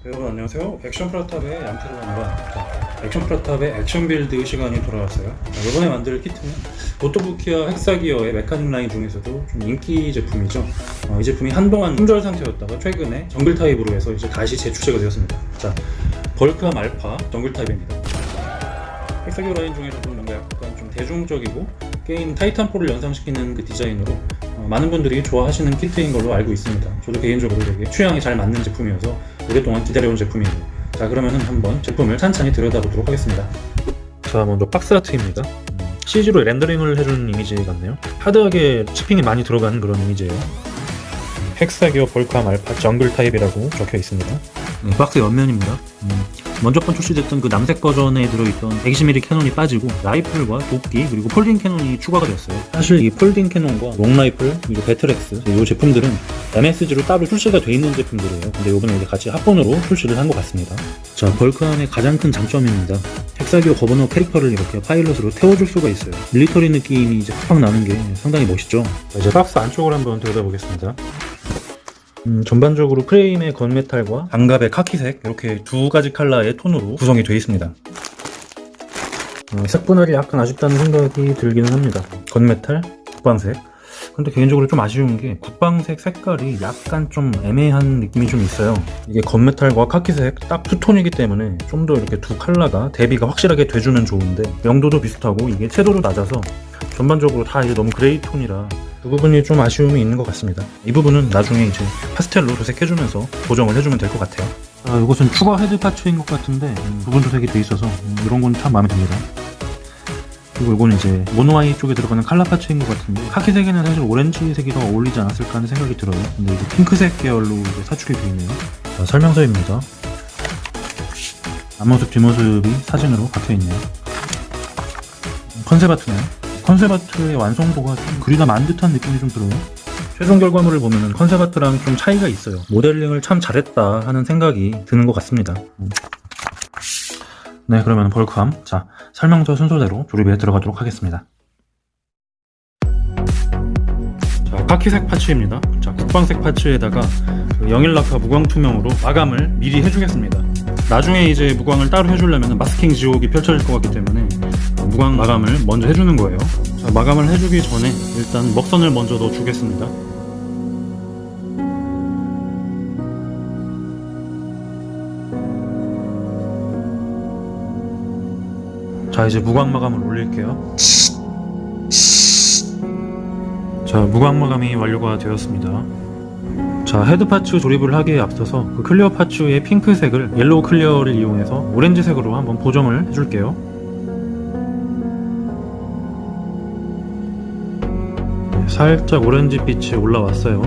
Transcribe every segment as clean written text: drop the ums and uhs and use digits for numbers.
여러분 안녕하세요. 액션 프라탑의 양태로입니다. 액션 프라탑의 액션 빌드 시간이 돌아왔어요. 이번에 만들 키트는 오토부키와 헥사기어의 메카닉 라인 중에서도 좀 인기 제품이죠. 이 제품이 한동안 품절 상태였다가 최근에 정글 타입으로 해서 이제 다시 재출시가 되었습니다. 자, 벌크함 알파 정글 타입입니다. 헥사기어 라인 중에서도 뭔가 약간 좀 대중적이고 게임 타이탄폴을 연상시키는 그 디자인으로 많은 분들이 좋아하시는 키트인 걸로 알고 있습니다. 저도 개인적으로 되게 취향이 잘 맞는 제품이어서 오랫동안 기다려온 제품이에요. 자, 그러면은 한번 제품을 찬찬히 들여다보도록 하겠습니다. 자, 먼저 박스 아트입니다. CG로 렌더링을 해준 이미지 같네요. 하드하게 치핑이 많이 들어가는 그런 이미지예요. 헥사기어 벌크함 알파 정글 타입이라고 적혀 있습니다. 박스 옆면입니다. 먼저 번 출시됐던 그 남색 버전에 들어있던 120mm 캐논이 빠지고 라이플과 도끼 그리고 폴딩 캐논이 추가가 되었어요. 사실 이 폴딩 캐논과 롱라이플 그리고 배틀엑스 이 제품들은 MSG로 따로 출시가 돼 있는 제품들이에요. 근데 이번에 이제 같이 합본으로 출시를 한 것 같습니다. 자, 벌크함의 가장 큰 장점입니다. 헥사기어 거버너 캐릭터를 이렇게 파일럿으로 태워줄 수가 있어요. 밀리터리 느낌이 이제 팍팍 나는 게 상당히 멋있죠. 자, 이제 박스 안쪽을 한번 들여다보겠습니다. 전반적으로 프레임의 건메탈과 장갑의 카키색 이렇게 두 가지 컬러의 톤으로 구성이 되어 있습니다. 색 분할이 약간 아쉽다는 생각이 들기는 합니다. 건메탈, 국방색. 근데 개인적으로 좀 아쉬운 게 국방색 색깔이 약간 좀 애매한 느낌이 좀 있어요. 이게 건메탈과 카키색 딱 투톤이기 때문에 좀 더 이렇게 두 컬러가 대비가 확실하게 돼주면 좋은데 명도도 비슷하고 이게 채도도 낮아서 전반적으로 다 이제 너무 그레이 톤이라 그 부분이 좀 아쉬움이 있는 것 같습니다. 이 부분은 나중에 이제 파스텔로 도색해주면서 보정을 해주면 될 것 같아요. 이것은 추가 헤드 파츠인 것 같은데 부분 도색이 돼 있어서 이런 건 참 마음에 듭니다. 그리고 이건 이제 모노아이 쪽에 들어가는 칼라 파츠인 것 같은데 카키색에는 사실 오렌지색이 더 어울리지 않았을까 하는 생각이 들어요. 근데 이게 핑크색 계열로 이제 사출이 되어 있네요. 자, 설명서입니다. 앞모습 뒷모습이 사진으로 박혀있네요. 컨셉 아트네요. 컨셉 아트의 완성도가 좀 그리다 만 듯한 느낌이 좀 들어요. 최종 결과물을 보면은 컨셉 아트랑 좀 차이가 있어요. 모델링을 참 잘했다 하는 생각이 드는 것 같습니다. 네, 그러면 벌크함. 자, 설명서 순서대로 조립에 들어가도록 하겠습니다. 자, 카키색 파츠입니다. 자, 국방색 파츠에다가 그 영일라카 무광 투명으로 마감을 미리 해주겠습니다. 나중에 이제 무광을 따로 해주려면 마스킹 지옥이 펼쳐질 것 같기 때문에 무광 마감을 먼저 해주는 거예요. 자, 마감을 해주기 전에 일단 먹선을 먼저 넣어주겠습니다. 자, 이제 무광 마감을 올릴게요. 자, 무광 마감이 완료가 되었습니다. 자, 헤드 파츠 조립을 하기에 앞서서 그 클리어 파츠의 핑크색을 옐로우 클리어를 이용해서 오렌지색으로 한번 보정을 해줄게요. 네, 살짝 오렌지빛이 올라왔어요.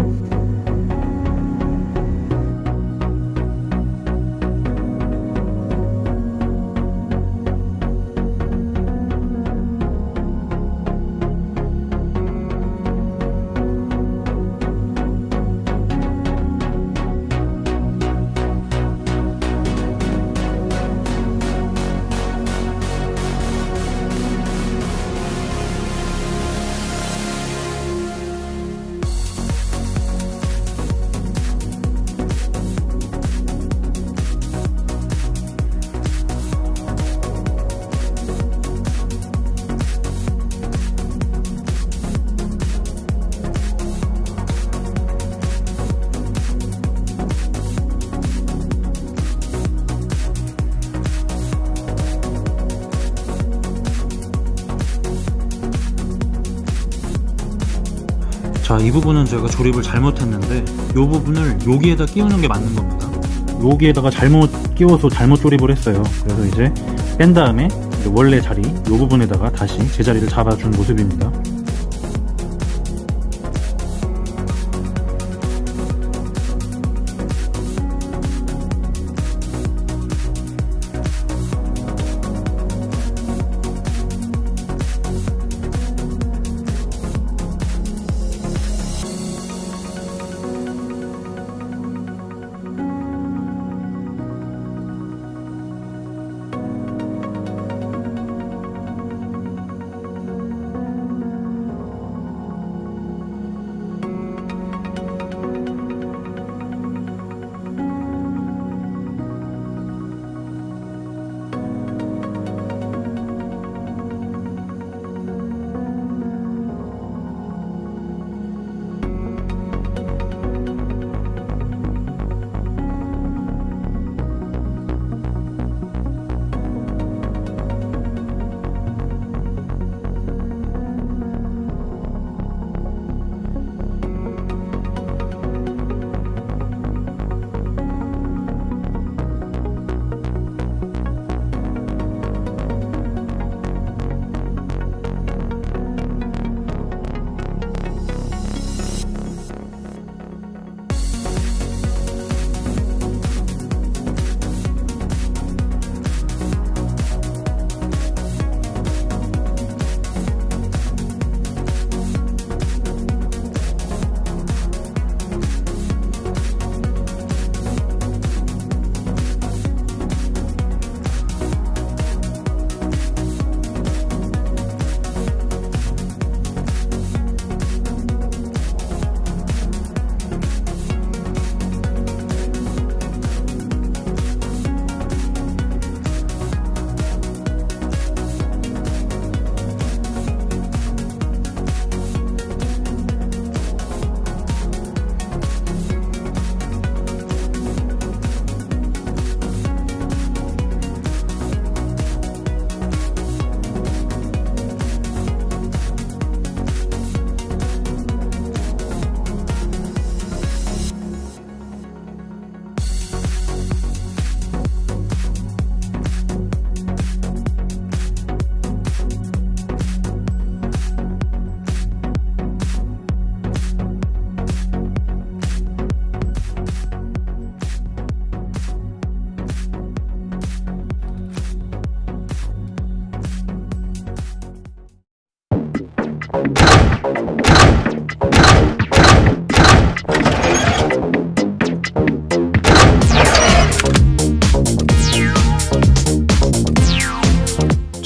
자, 이 부분은 제가 조립을 잘못했는데 이 부분을 여기에다 끼우는 게 맞는 겁니다. 여기에다가 잘못 끼워서 잘못 조립을 했어요. 그래서 이제 뺀 다음에 이제 원래 자리 이 부분에다가 다시 제자리를 잡아준 모습입니다.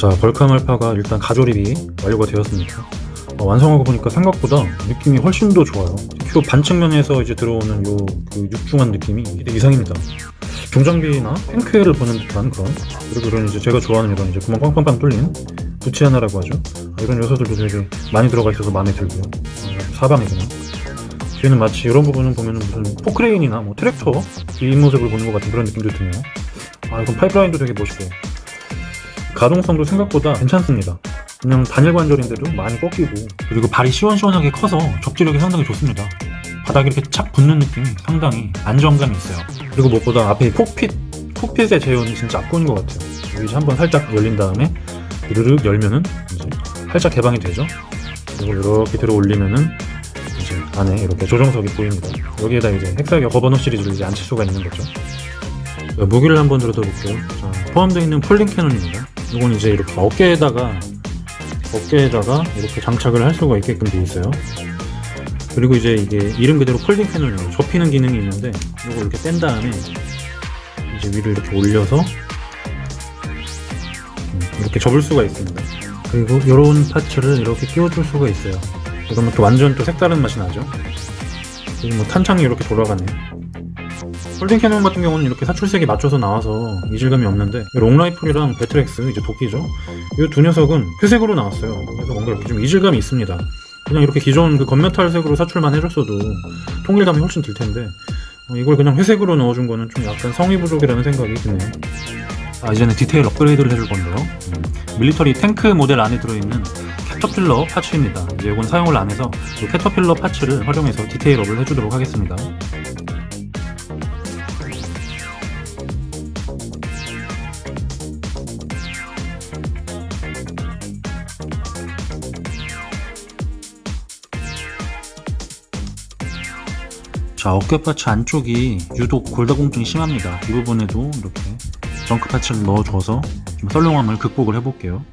자, 벌크암 알파가 일단 가조립이 완료가 되었습니다. 완성하고 보니까 생각보다 느낌이 훨씬 더 좋아요. 큐 반측면에서 이제 들어오는 요 그 육중한 느낌이 기대 이상입니다. 중장비나 팬크를 보는 듯한 그런, 그리고 이런 이제 제가 좋아하는 이런 이제 구멍 빵빵빵 뚫린 부치 하나라고 하죠. 이런 요소들도 되게 많이 들어가 있어서 마음에 들고요. 사방에 그냥 뒤에는 마치 이런 부분은 보면은 무슨 포크레인이나 뭐 트랙터 뒷모습을 보는 것 같은 그런 느낌도 드네요. 이건 파이프라인도 되게 멋있고 가동성도 생각보다 괜찮습니다. 그냥 단일 관절인데도 많이 꺾이고, 그리고 발이 시원시원하게 커서 접지력이 상당히 좋습니다. 바닥에 이렇게 착 붙는 느낌이 상당히 안정감이 있어요. 그리고 무엇보다 앞에 콕핏의 제형이 진짜 압권인 것 같아요. 여기 이제 한번 살짝 열린 다음에 드르륵 열면은 이제 살짝 개방이 되죠. 그리고 이렇게 들어 올리면은 이제 안에 이렇게 조정석이 보입니다. 여기에다 이제 헥사기어 거버너 시리즈를 이제 앉힐 수가 있는 거죠. 자, 무기를 한번 들어볼게요. 자, 포함되어 있는 폴링 캐논입니다. 이건 이제 이렇게 어깨에다가 이렇게 장착을 할 수가 있게끔 되어 있어요. 그리고 이제 이게 이름 그대로 폴딩 캐논이에요. 접히는 기능이 있는데 이걸 이렇게 뺀 다음에 이제 위로 이렇게 올려서 이렇게 접을 수가 있습니다. 그리고 이런 파츠를 이렇게 끼워줄 수가 있어요. 그러면 또 완전 또 색다른 맛이 나죠. 그리고 뭐 탄창이 이렇게 돌아가네요. 폴딩 캐논 같은 경우는 이렇게 사출색이 맞춰서 나와서 이질감이 없는데, 롱라이플이랑 배틀엑스, 이제 도끼죠, 이 두 녀석은 회색으로 나왔어요. 그래서 뭔가 이렇게 좀 이질감이 있습니다. 그냥 이렇게 기존 그 건메탈 색으로 사출만 해줬어도 통일감이 훨씬 들 텐데, 이걸 그냥 회색으로 넣어준 거는 좀 약간 성의 부족이라는 생각이 드네요. 이제는 디테일 업그레이드를 해줄 건데요. 밀리터리 탱크 모델 안에 들어있는 캐터필러 파츠입니다. 이제 이건 사용을 안 해서 이 캐터필러 파츠를 활용해서 디테일업을 해주도록 하겠습니다. 자, 어깨 파츠 안쪽이 유독 골다공증이 심합니다. 이 부분에도 이렇게 정크 파츠를 넣어줘서 좀 썰렁함을 극복을 해볼게요.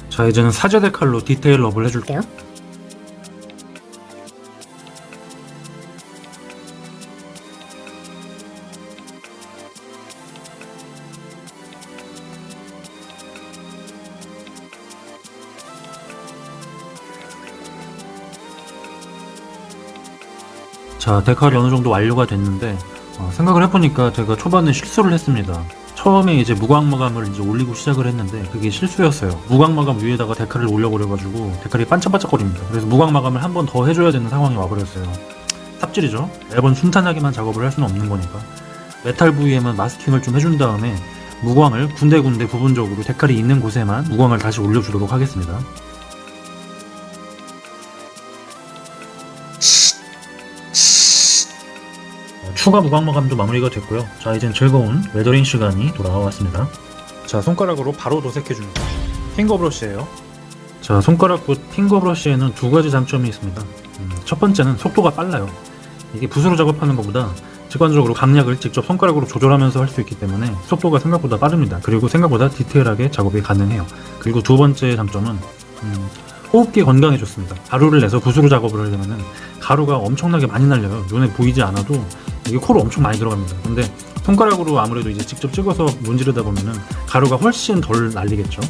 자, 이제는 사제대 칼로 디테일업을 해줄게요. 자, 데칼이 어느정도 완료가 됐는데 생각을 해보니까 제가 초반에 실수를 했습니다. 처음에 이제 무광마감을 이제 올리고 시작을 했는데 그게 실수였어요. 무광마감 위에다가 데칼을 올려버려가지고 데칼이 반짝반짝거립니다. 그래서 무광마감을 한 번 더 해줘야 되는 상황이 와버렸어요. 삽질이죠. 매번 순탄하게만 작업을 할 수는 없는 거니까 메탈 부위에만 마스킹을 좀 해준 다음에 무광을 군데군데 부분적으로 데칼이 있는 곳에만 무광을 다시 올려주도록 하겠습니다. 추가 무광마감도 마무리가 됐고요. 자, 이젠 즐거운 웨더링 시간이 돌아왔습니다. 자, 손가락으로 바로 도색해줍니다. 핑거브러쉬예요. 자, 손가락붓 핑거브러쉬에는 두 가지 장점이 있습니다. 첫 번째는 속도가 빨라요. 이게 붓으로 작업하는 것보다 직관적으로 강약을 직접 손가락으로 조절하면서 할 수 있기 때문에 속도가 생각보다 빠릅니다. 그리고 생각보다 디테일하게 작업이 가능해요. 그리고 두 번째 장점은 호흡기 건강에 좋습니다. 가루를 내서 붓으로 작업을 하려면 가루가 엄청나게 많이 날려요. 눈에 보이지 않아도 이게 코로 엄청 많이 들어갑니다. 근데 손가락으로 아무래도 이제 직접 찍어서 문지르다 보면은 가루가 훨씬 덜 날리겠죠.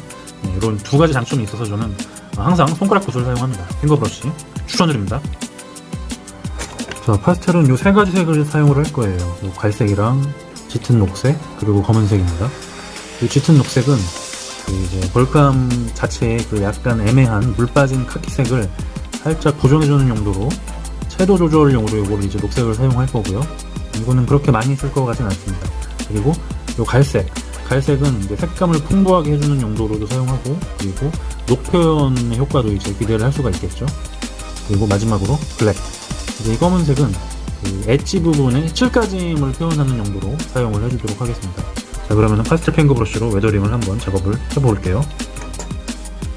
이런 두 가지 장점이 있어서 저는 항상 손가락 붓을 사용합니다. 핑거브러쉬 추천드립니다. 자, 파스텔은 이 세 가지 색을 사용을 할 거예요. 요 갈색이랑 짙은 녹색, 그리고 검은색입니다. 이 짙은 녹색은 이제 벌크암 자체의 그 약간 애매한 물 빠진 카키색을 살짝 보정해주는 용도로 채도 조절용으로 이거를 이제 녹색을 사용할 거고요. 이거는 그렇게 많이 쓸 것 같진 않습니다. 그리고 요 갈색은 이제 색감을 풍부하게 해주는 용도로도 사용하고, 그리고 녹 표현의 효과도 이제 기대를 할 수가 있겠죠. 그리고 마지막으로 블랙. 이제 이 검은색은 그 엣지 부분의 칠까짐을 표현하는 용도로 사용을 해주도록 하겠습니다. 자, 그러면 파스텔 핑거브러쉬로 웨더링을 한번 작업을 해볼게요.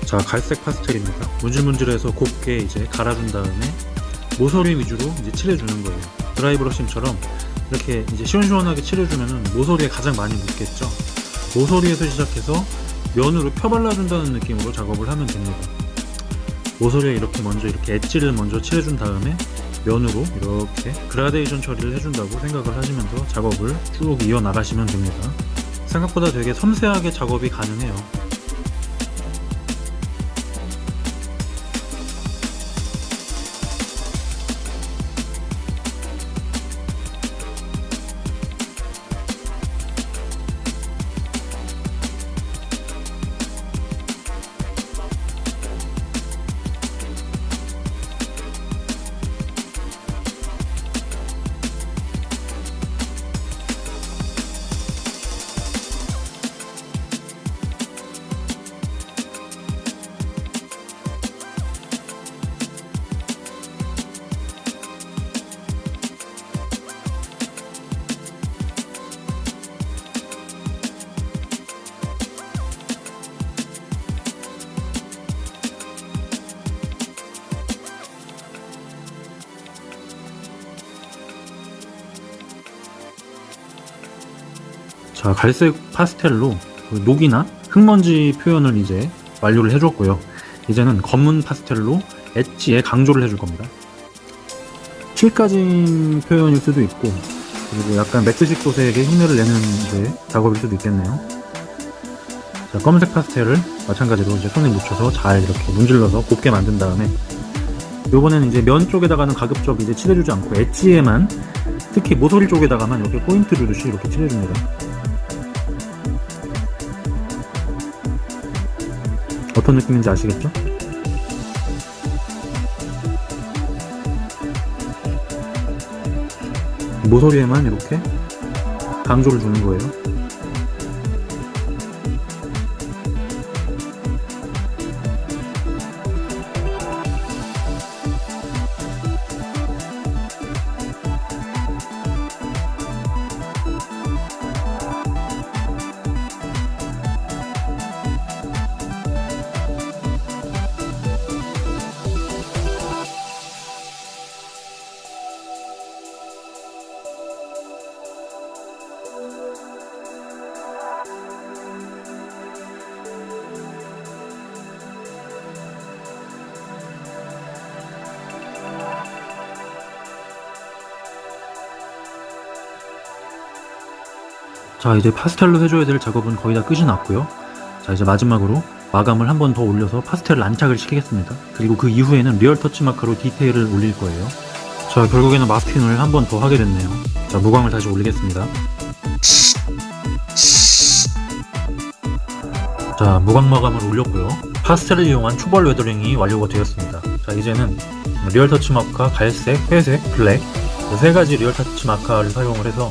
자, 갈색 파스텔입니다. 문질문질해서 곱게 이제 갈아준 다음에 모서리 위주로 이제 칠해주는 거예요. 드라이 브러쉬처럼 이렇게 이제 시원시원하게 칠해주면은 모서리에 가장 많이 묻겠죠. 모서리에서 시작해서 면으로 펴발라준다는 느낌으로 작업을 하면 됩니다. 모서리에 이렇게 먼저 이렇게 엣지를 먼저 칠해준 다음에 면으로 이렇게 그라데이션 처리를 해준다고 생각을 하시면서 작업을 쭉 이어나가시면 됩니다. 생각보다 되게 섬세하게 작업이 가능해요. 자, 갈색 파스텔로 녹이나 흙먼지 표현을 이제 완료를 해줬고요. 이제는 검은 파스텔로 엣지에 강조를 해줄 겁니다. 칠까진 표현일 수도 있고, 그리고 약간 매트식 도색에 흉내를 내는 이제 작업일 수도 있겠네요. 자, 검은색 파스텔을 마찬가지로 이제 손에 묻혀서 잘 이렇게 문질러서 곱게 만든 다음에, 요번에는 이제 면 쪽에다가는 가급적 이제 칠해주지 않고 엣지에만, 특히 모서리 쪽에다가만 이렇게 포인트 주듯이 이렇게 칠해줍니다. 어떤 느낌인지 아시겠죠? 모서리에만 이렇게 강조를 주는 거예요. 자, 이제 파스텔로 해줘야 될 작업은 거의 다 끝이 났고요. 자, 이제 마지막으로 마감을 한 번 더 올려서 파스텔을 안착을 시키겠습니다. 그리고 그 이후에는 리얼 터치 마커로 디테일을 올릴 거예요. 자, 결국에는 마스킹을 한 번 더 하게 됐네요. 자, 무광을 다시 올리겠습니다. 자, 무광 마감을 올렸고요. 파스텔을 이용한 초벌 웨더링이 완료가 되었습니다. 자, 이제는 리얼 터치 마커, 갈색, 회색, 블랙 세 가지 리얼 터치 마커를 사용을 해서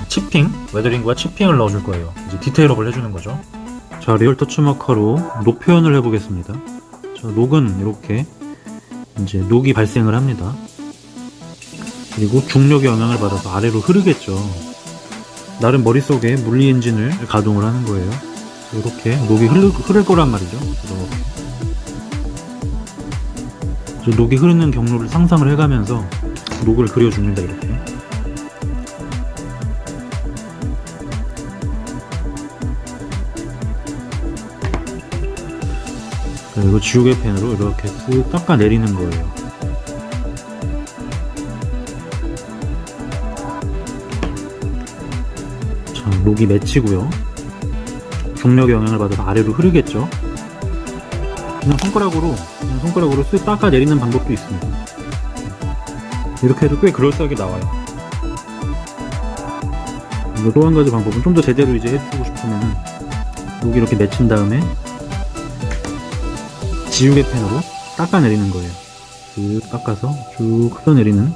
치핑, 웨더링과 치핑을 넣어줄 거예요. 이제 디테일업을 해주는 거죠. 자, 리얼 터치 마커로 녹 표현을 해보겠습니다. 자, 녹은 이렇게 이제 녹이 발생을 합니다. 그리고 중력의 영향을 받아서 아래로 흐르겠죠. 나름 머릿속에 물리 엔진을 가동을 하는 거예요. 이렇게 녹이 흐를 거란 말이죠. 이렇게 녹이 흐르는 경로를 상상을 해가면서 녹을 그려줍니다. 이렇게. 그리고 지우개 펜으로 이렇게 쓱 깎아내리는 거예요. 자, 녹이 맺히고요. 중력의 영향을 받아서 아래로 흐르겠죠. 그냥 손가락으로 쓱 깎아내리는 방법도 있습니다. 이렇게 해도 꽤 그럴싸하게 나와요. 또 한 가지 방법은 좀 더 제대로 이제 해주고 싶으면 녹이 이렇게 맺힌 다음에 지우개 펜으로 깎아내리는 거예요. 쭉 깎아서 쭉 흘러내리는,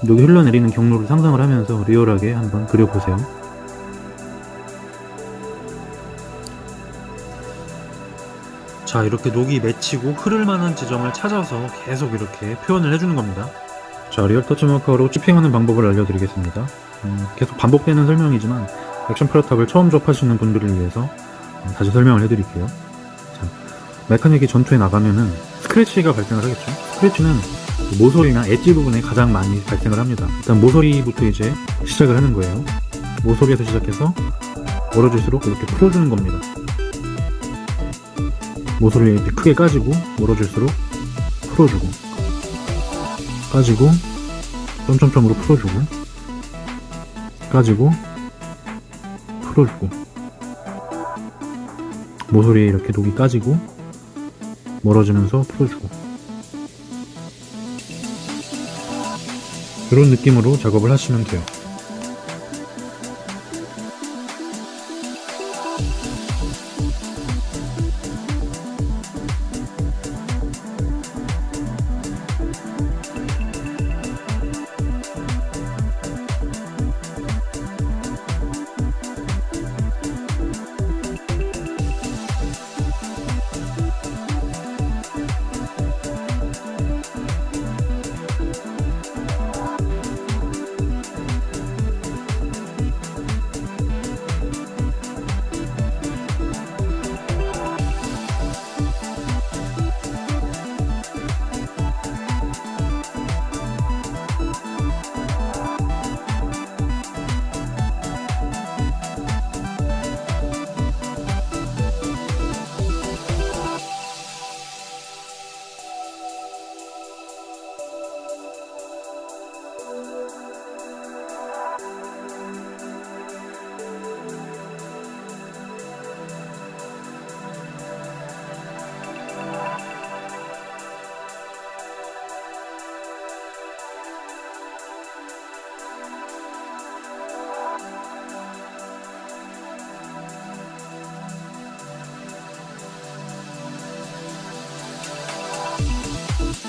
녹이 흘러내리는 경로를 상상을 하면서 리얼하게 한번 그려보세요. 자, 이렇게 녹이 맺히고 흐를 만한 지점을 찾아서 계속 이렇게 표현을 해주는 겁니다. 자, 리얼 터치 마커로 치핑하는 방법을 알려드리겠습니다. 계속 반복되는 설명이지만 액션 프로탑을 처음 접하시는 분들을 위해서 다시 설명을 해드릴게요. 자, 메카닉이 전투에 나가면은 스크래치가 발생을 하겠죠. 스크래치는 모서리나 엣지 부분에 가장 많이 발생을 합니다. 일단 모서리부터 이제 시작을 하는 거예요. 모서리에서 시작해서 멀어질수록 이렇게 풀어주는 겁니다. 모서리에 이렇게 크게 까지고 멀어질수록 풀어주고, 까지고 점점점으로 풀어주고 까지고 풀어주고 모서리에 이렇게 녹이 까지고 멀어지면서 풀어주고 이런 느낌으로 작업을 하시면 돼요.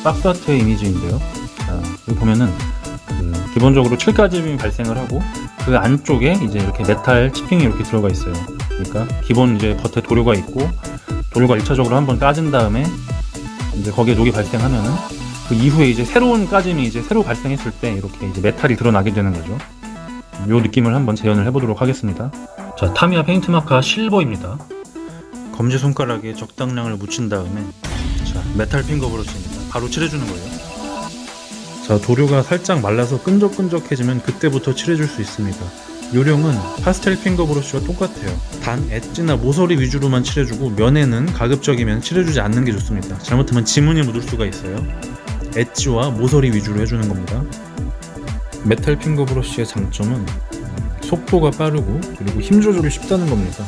박스 아트의 이미지인데요. 자, 여기 보면은 기본적으로 7가지빔이 발생을 하고 그 안쪽에 이제 이렇게 메탈 치핑이 이렇게 들어가 있어요. 그러니까 기본 이제 겉에 도료가 있고 도료가 1차적으로 한번 까진 다음에 이제 거기에 녹이 발생하면은 그 이후에 이제 새로운 까짐이 이제 새로 발생했을 때 이렇게 이제 메탈이 드러나게 되는 거죠. 요 느낌을 한번 재현을 해보도록 하겠습니다. 자, 타미야 페인트 마카 실버입니다. 검지손가락에 적당량을 묻힌 다음에 자, 메탈 핑거 브러쉬입니다. 바로 칠해주는 거예요. 자, 도료가 살짝 말라서 끈적끈적해지면 그때부터 칠해줄 수 있습니다. 요령은 파스텔 핑거 브러쉬와 똑같아요. 단 엣지나 모서리 위주로만 칠해주고 면에는 가급적이면 칠해주지 않는 게 좋습니다. 잘못하면 지문이 묻을 수가 있어요. 엣지와 모서리 위주로 해주는 겁니다. 메탈 핑거 브러쉬의 장점은 속도가 빠르고 그리고 힘 조절이 쉽다는 겁니다.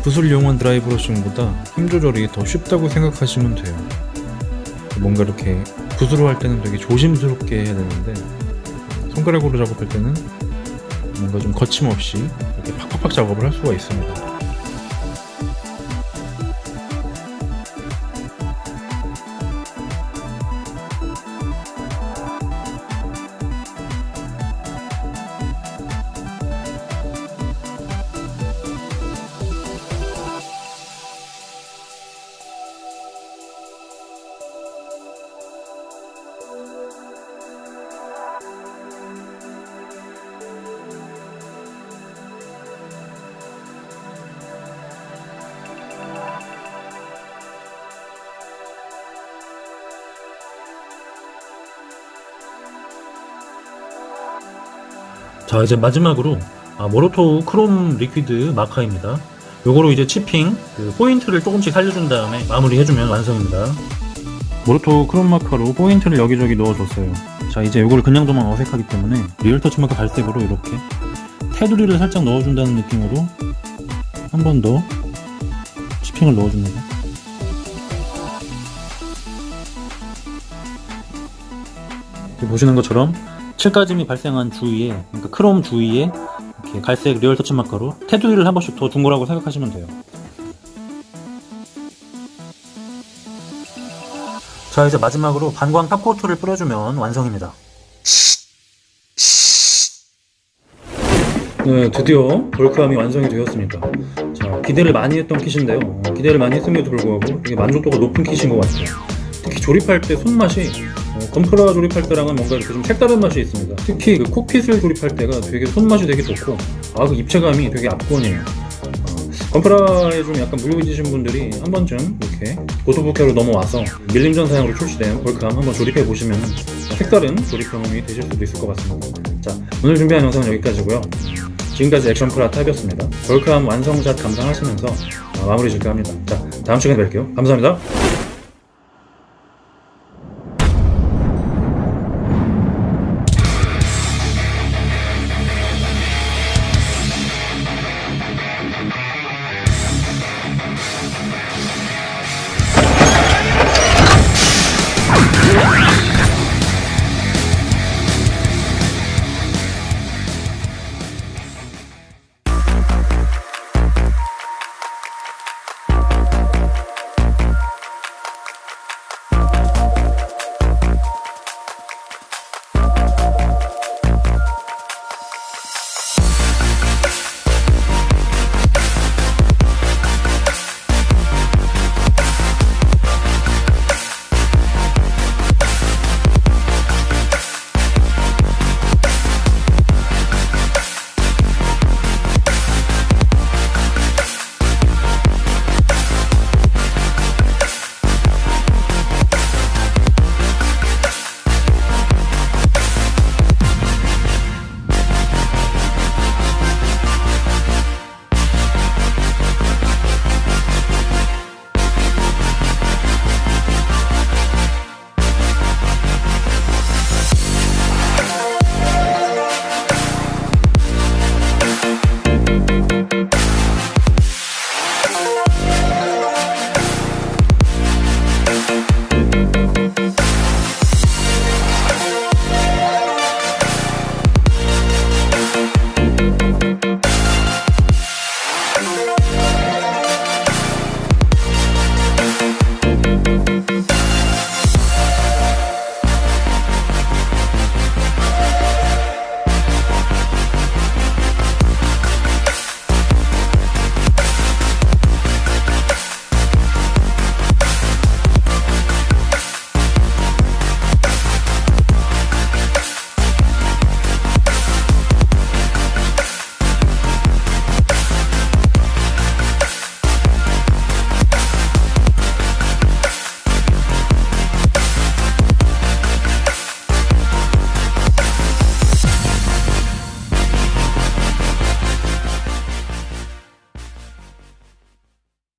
붓을용한 드라이 브러싱보다 힘 조절이 더 쉽다고 생각하시면 돼요. 뭔가 이렇게 붓으로 할 때는 되게 조심스럽게 해야 되는데 손가락으로 작업할 때는 뭔가 좀 거침없이 이렇게 팍팍팍 작업을 할 수가 있습니다. 자, 이제 마지막으로 모로토우 크롬 리퀴드 마카입니다. 요거로 이제 치핑 포인트를 조금씩 살려준 다음에 마무리 해주면 완성입니다. 모로토우 크롬 마카로 포인트를 여기저기 넣어줬어요. 자, 이제 요거를 그냥 두면 어색하기 때문에 리얼터치 마카 갈색으로 이렇게 테두리를 살짝 넣어준다는 느낌으로 한 번 더 치핑을 넣어줍니다. 보시는 것처럼 7가짐이 발생한 주위에, 그러니까 크롬 주위에 이렇게 갈색 리얼 터치 마커로 테두리를 한 번씩 더 둔 거라고 생각하시면 돼요. 자, 이제 마지막으로 반광 탑코트를 뿌려주면 완성입니다. 네, 드디어 볼크함이 완성이 되었습니다. 자, 기대를 많이 했던 kit인데요. 기대를 많이 했음에도 불구하고 되게 만족도가 높은 kit인 것 같아요. 특히 조립할 때 손맛이 건프라 조립할 때랑은 뭔가 이렇게 좀 색다른 맛이 있습니다. 특히 그 콕핏을 조립할 때가 되게 손맛이 되게 좋고 그 입체감이 되게 압권이에요. 건프라에 좀 약간 무료해지신 분들이 한 번쯤 이렇게 보토부케로 넘어와서 밀림전 사양으로 출시된 볼크함 한번 조립해 보시면 색다른 조립 경험이 되실 수도 있을 것 같습니다. 자, 오늘 준비한 영상은 여기까지고요. 지금까지 액션프라 탑이었습니다. 볼크함 완성샷 감상하시면서 마무리 질까 합니다. 자, 다음 시간에 뵐게요. 감사합니다.